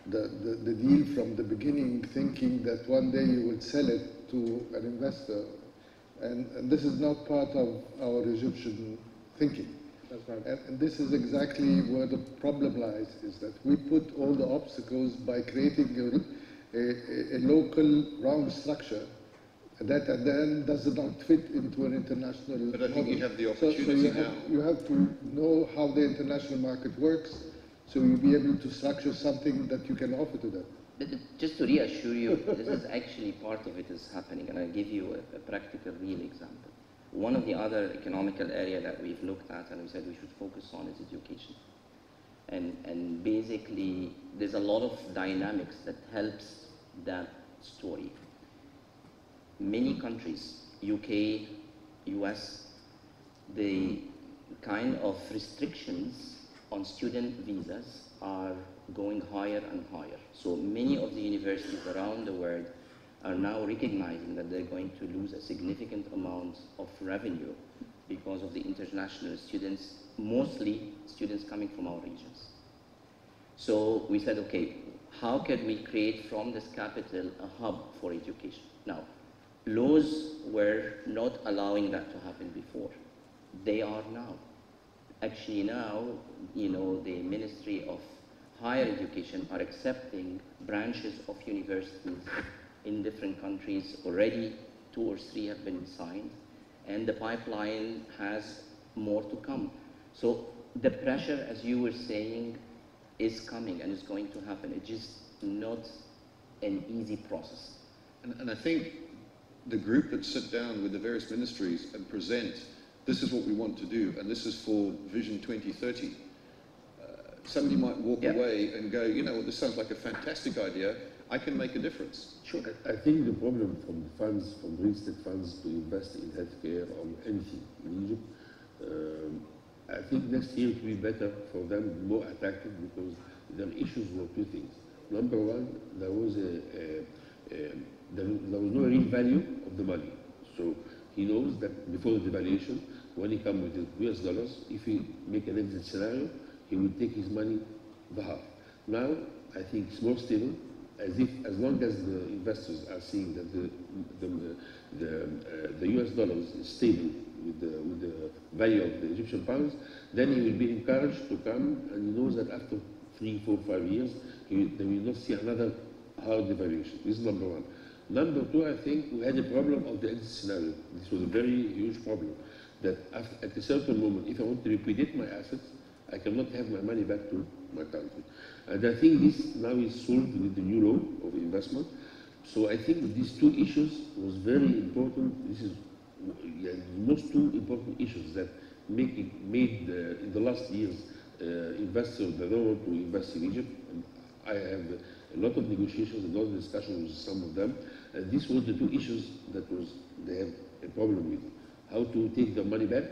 the deal from the beginning, thinking that one day you will sell it to an investor. And this is not part of our Egyptian thinking. That's right. And this is exactly where the problem lies, is that we put all the obstacles by creating a local wrong structure that at the end does not fit into an international But I think model. you have the opportunity so now. you have to know how the international market works, so you'll be able to structure something that you can offer to them. But just to reassure you, this is actually part of it is happening, and I'll give you a practical, real example. One of the other economical area that we've looked at and we said we should focus on is education. And basically, there's a lot of dynamics that helps that story. Many countries, UK, US, the kind of restrictions on student visas are going higher and higher. So many of the universities around the world are now recognizing that they're going to lose a significant amount of revenue because of the international students, mostly students coming from our regions. So we said, okay, how can we create from this capital a hub for education? Now, laws were not allowing that to happen before. They are now. Actually now, you know, the Ministry of Higher Education are accepting branches of universities in different countries. Already 2 or 3 have been signed, and the pipeline has more to come. So the pressure, as you were saying, is coming and is going to happen. It's just not an easy process. And I think the group that sit down with the various ministries and present, this is what we want to do, and this is for Vision 2030. Somebody might walk away and go, you know, this sounds like a fantastic idea. I can make a difference. Sure. I think the problem from the funds, from real estate funds to invest in healthcare or anything in Egypt, I think next year it will be better for them, more attractive, because their issues were 2 things. Number one, there was no real value of the money. So he knows that before the devaluation, when he comes with the US dollars, if he make an exit scenario, he will take his money the half. Now, I think it's more stable, as long as the investors are seeing that the US dollars is stable with the value of the Egyptian pounds, then he will be encouraged to come, and he knows that after 3, 4, 5 years, they will not see another hard devaluation. This is number one. Number two, I think we had a problem of the exit scenario. This was a very huge problem, that at a certain moment, if I want to liquidate my assets, I cannot have my money back to my country. And I think this now is solved with the new law of investment. So I think these 2 issues was very important. This is the most 2 important issues that made in the last years investors that don't want to invest in Egypt. And I have a lot of negotiations, a lot of discussions with some of them. And these were the 2 issues that they have a problem with. How to take their money back.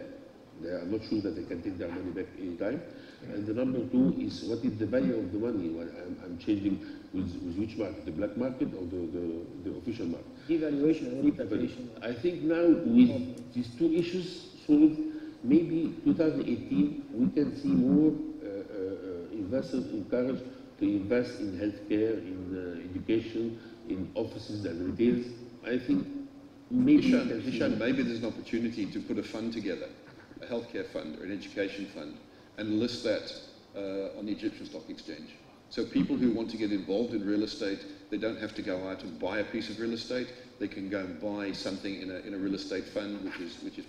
They are not sure that they can take their money back anytime. And the number 2 is, what is the value of the money when I'm changing with which market, the black market or the official market? Devaluation and repatriation. But I think now with these 2 issues solved, maybe 2018 we can see more investors encouraged to invest in healthcare, in education, in offices and retails. I think maybe Hisham, maybe there's an opportunity to put a fund together, a healthcare fund or an education fund, and list that on the Egyptian Stock Exchange. So people who want to get involved in real estate, they don't have to go out and buy a piece of real estate. They can go and buy something in a real estate fund, which is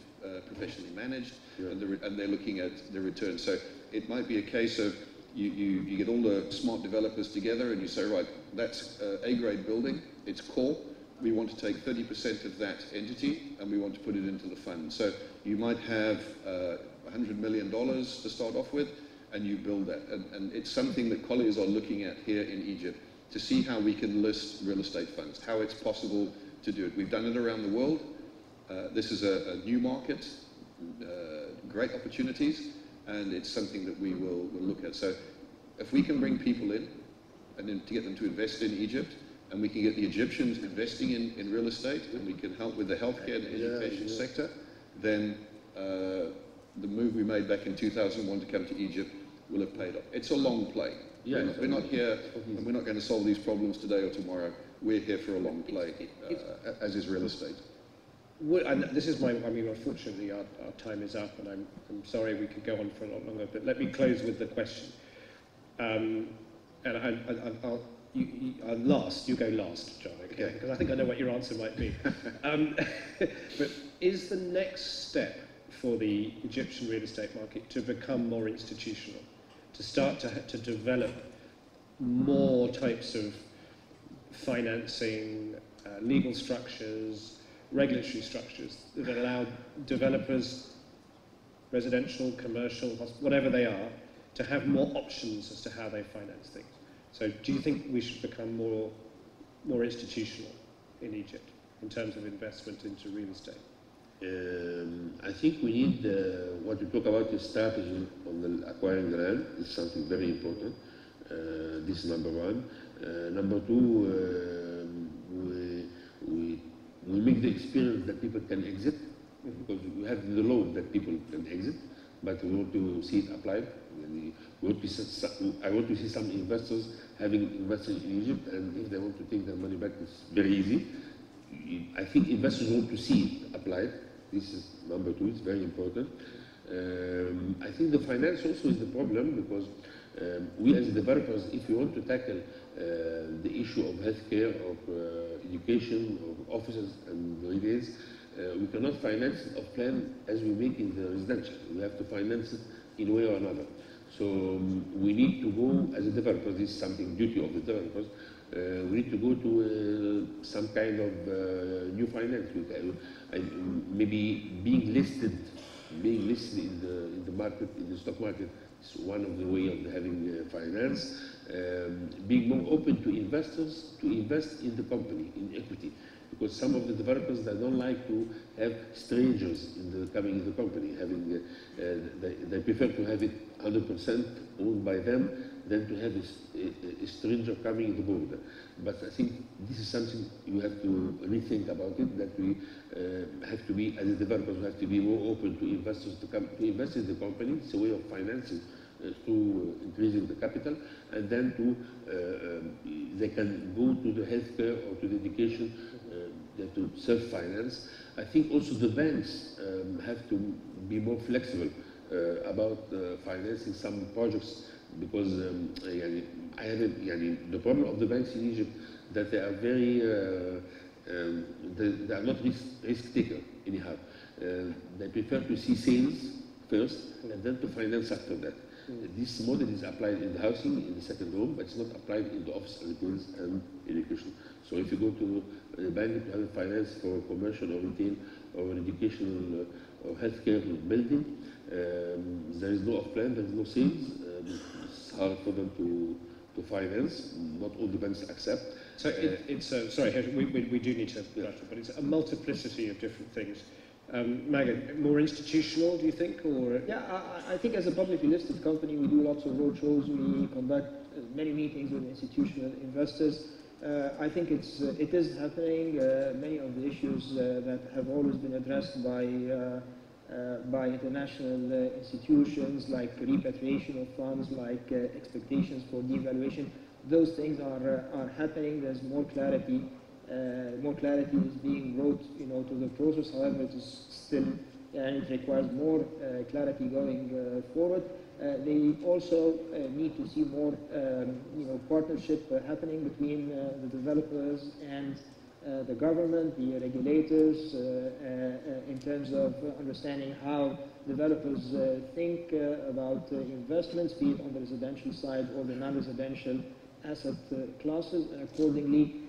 professionally managed, and they're looking at the return. So it might be a case of you get all the smart developers together and you say, right, that's A-grade building, it's core. We want to take 30% of that entity and we want to put it into the fund. So you might have $100 million to start off with, and you build that. And it's something that colleagues are looking at here in Egypt to see how we can list real estate funds, how it's possible to do it. We've done it around the world. This is a new market, great opportunities, and it's something that we will look at. So if we can bring people in and then to get them to invest in Egypt, and we can get the Egyptians investing in real estate, and we can help with the healthcare and education sector, then the move we made back in 2001 to come to Egypt will have paid off. It's a long play. Yeah, we're not here, and we're not going to solve these problems today or tomorrow. We're here for a long play, as is real estate. And this is unfortunately our time is up, and I'm sorry we could go on for a lot longer, but let me close with the question. And I'll last, you go last, John, okay? Because I think I know what your answer might be. But is the next step for the Egyptian real estate market to become more institutional, to start to develop more types of financing, legal structures, regulatory structures that allow developers, residential, commercial, whatever they are, to have more options as to how they finance things? So do you think we should become more institutional in Egypt in terms of investment into real estate? I think we need, what you talk about is strategy on the acquiring the land is something very important. This is number one. Number two, we make the experience that people can exit, because we have the law that people can exit, but we want to see it applied. I want to see some investors having invested in Egypt, and if they want to take their money back, it's very easy. I think investors want to see it applied. This is number two, it's very important. I think the finance also is the problem, because we as developers, if we want to tackle the issue of healthcare, of education, of offices and retails, we cannot finance it of plan as we make in the residential. We have to finance it in a way or another. So we need to go as a developer, this is something duty of the developers, we need to go to some kind of new finance. Maybe being listed in the market, in the stock market, is one of the way of having finance. Being more open to investors to invest in the company, in equity. Because some of the developers, they don't like to have strangers coming in the company. They prefer to have it 100% owned by them than to have a stranger coming in the board. But I think this is something you have to rethink about it, that we have to be, as a developers, we have to be more open to investors to come to invest in the company. It's a way of financing through increasing the capital, and then they can go to the healthcare or to the education, to self-finance. I think also the banks have to be more flexible about financing some projects, because the problem of the banks in Egypt that they are very they are not risk taker anyhow. They prefer to see sales first and then to finance after that. This model is applied in the housing, in the second home, but it's not applied in the office, retail, and education. So if you go to the bank to have finance for commercial or retail or an educational or healthcare building, there is no off-plan, there is no sales. It's hard for them to finance. Not all the banks accept. So sorry, we do need to rush, but it's a multiplicity of different things. Megan, more institutional, do you think, or? Yeah, I think as a publicly listed company, we do lots of roadshows. We conduct many meetings with institutional investors. I think it is happening. Many of the issues that have always been addressed by international institutions, like repatriation of funds, like expectations for devaluation, those things are happening. There's more clarity. More clarity is being brought, to the process. However, it is still, and it requires more clarity going forward. They also need to see more, partnership happening between the developers and the government, the regulators, in terms of understanding how developers think about investments, be it on the residential side or the non-residential asset classes, and accordingly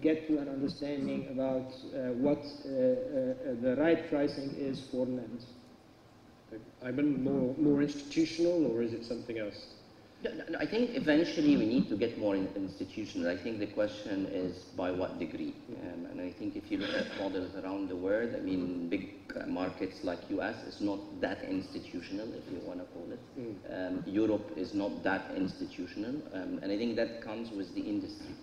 get to an understanding about what the right pricing is for land. Ivan, more institutional, or is it something else? No, I think eventually we need to get more institutional. I think the question is by what degree. And I think if you look at models around the world, I mean, big markets like US is not that institutional, if you want to call it. Europe is not that institutional. And I think that comes with the industry.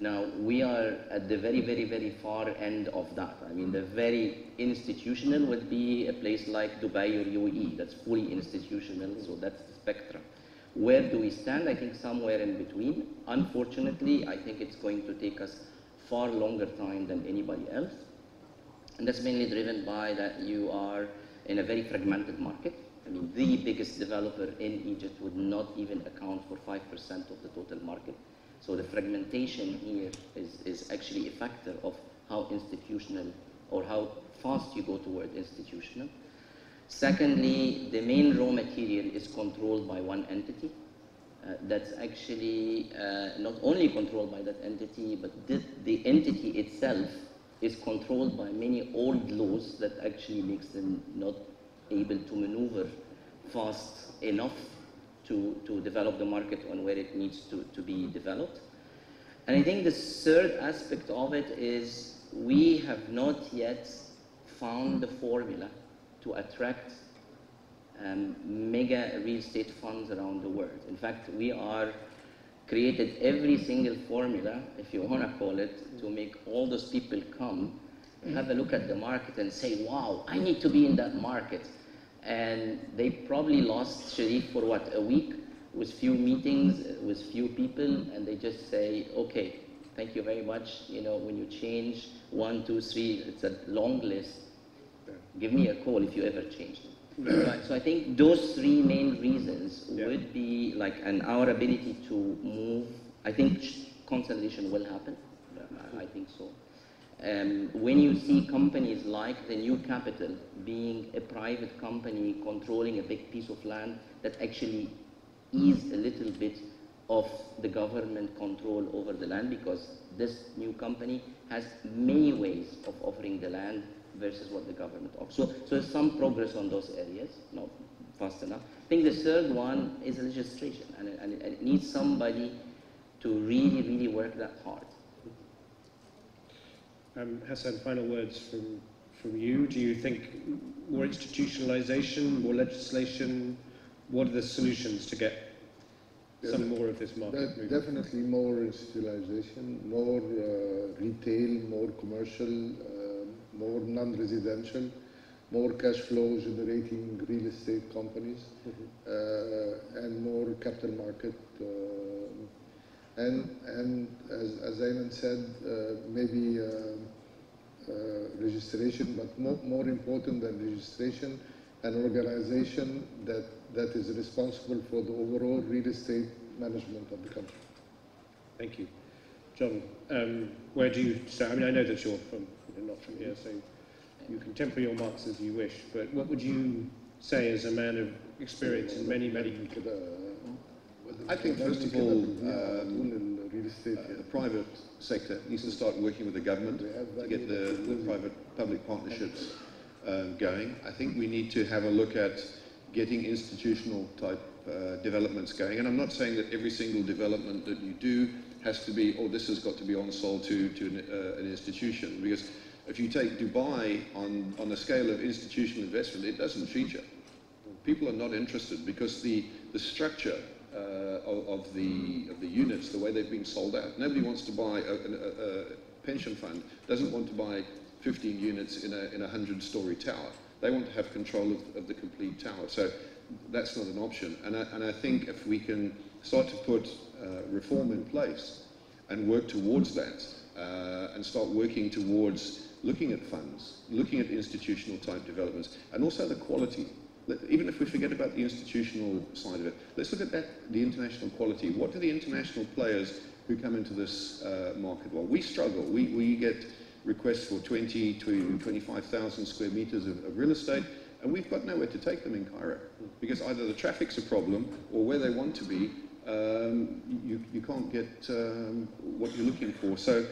Now, we are at the very, very, very far end of that. I mean, the very institutional would be a place like Dubai or UAE. That's fully institutional, so that's the spectrum. Where do we stand? I think somewhere in between. Unfortunately, I think it's going to take us far longer time than anybody else. And that's mainly driven by that you are in a very fragmented market. I mean, the biggest developer in Egypt would not even account for 5% of the total market. So the fragmentation here is actually a factor of how institutional or how fast you go toward institutional. Secondly, the main raw material is controlled by one entity. That's actually not only controlled by that entity, but the entity itself is controlled by many old laws that actually makes them not able to maneuver fast enough to develop the market on where it needs to be developed. And I think the third aspect of it is we have not yet found the formula to attract mega real estate funds around the world. In fact, we are created every single formula, if you want to call it, to make all those people come, have a look at the market and say, wow, I need to be in that market. And they probably lost Sharif for what, a week with few meetings, with few people, and they just say, okay, thank you very much. You know, when you change 1, 2, 3, it's a long list. Give me a call if you ever changed. Right. So I think those three main reasons would be like, and our ability to move, I think consolidation will happen. I think so. When you see companies like the New Capital being a private company controlling a big piece of land, that actually ease a little bit of the government control over the land, because this new company has many ways of offering the land versus what the government offers. So there's some progress on those areas, not fast enough. I think the third one is legislation, and it needs somebody to really, really work that hard. Hassan, final words from you. Do you think more institutionalization, more legislation? What are the solutions to get some more of this market moving? Definitely more institutionalization, more retail, more commercial, more non-residential, more cash flow generating real estate companies, and more capital market. And as Ayman said, maybe registration, but more important than registration, an organization that is responsible for the overall real estate management of the country. Thank you. John, where do you stand? I mean, I know that you're not from here, so you can temper your marks as you wish, but what would you say as a man of experience in many, many... I think, first of all, the private sector needs to start working with the government to get the private-public partnerships going. I think we need to have a look at getting institutional type developments going. And I'm not saying that every single development that you do has to be, oh, this has got to be on-sold to an institution. Because if you take Dubai on a scale of institutional investment, it doesn't feature. People are not interested because the structure of the units, the way they've been sold out. Nobody wants to buy a pension fund, doesn't want to buy 15 units in a 100-story tower. They want to have control of the complete tower. So that's not an option. And I think if we can start to put reform in place and work towards that, and start working towards looking at funds, looking at institutional type developments, and also the quality. Even if we forget about the institutional side of it, let's look at the international quality. What do the international players who come into this market? Well, we struggle. We get requests for 20 to 25,000 square meters of real estate, and we've got nowhere to take them in Cairo, because either the traffic's a problem, or where they want to be, you can't get what you're looking for. So,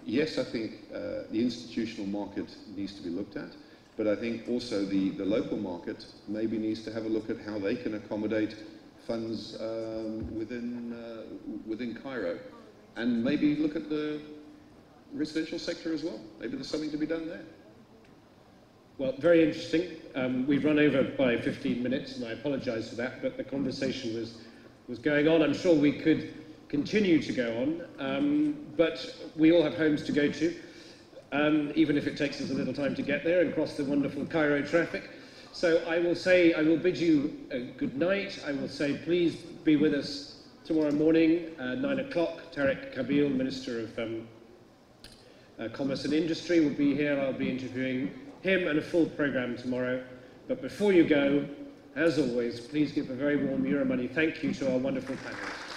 yes, I think the institutional market needs to be looked at. But I think also the local market maybe needs to have a look at how they can accommodate funds within Cairo, and maybe look at the residential sector as well. Maybe there's something to be done there. Well, very interesting. We've run over by 15 minutes, and I apologise for that, but the conversation was going on. I'm sure we could continue to go on, but we all have homes to go to, even if it takes us a little time to get there and cross the wonderful Cairo traffic. So I will bid you a good night. I will say please be with us tomorrow morning, 9 o'clock. Tarek Kabil, Minister of Commerce and Industry, will be here. I'll be interviewing him and a full programme tomorrow. But before you go, as always, please give a very warm Euromoney thank you to our wonderful panelists.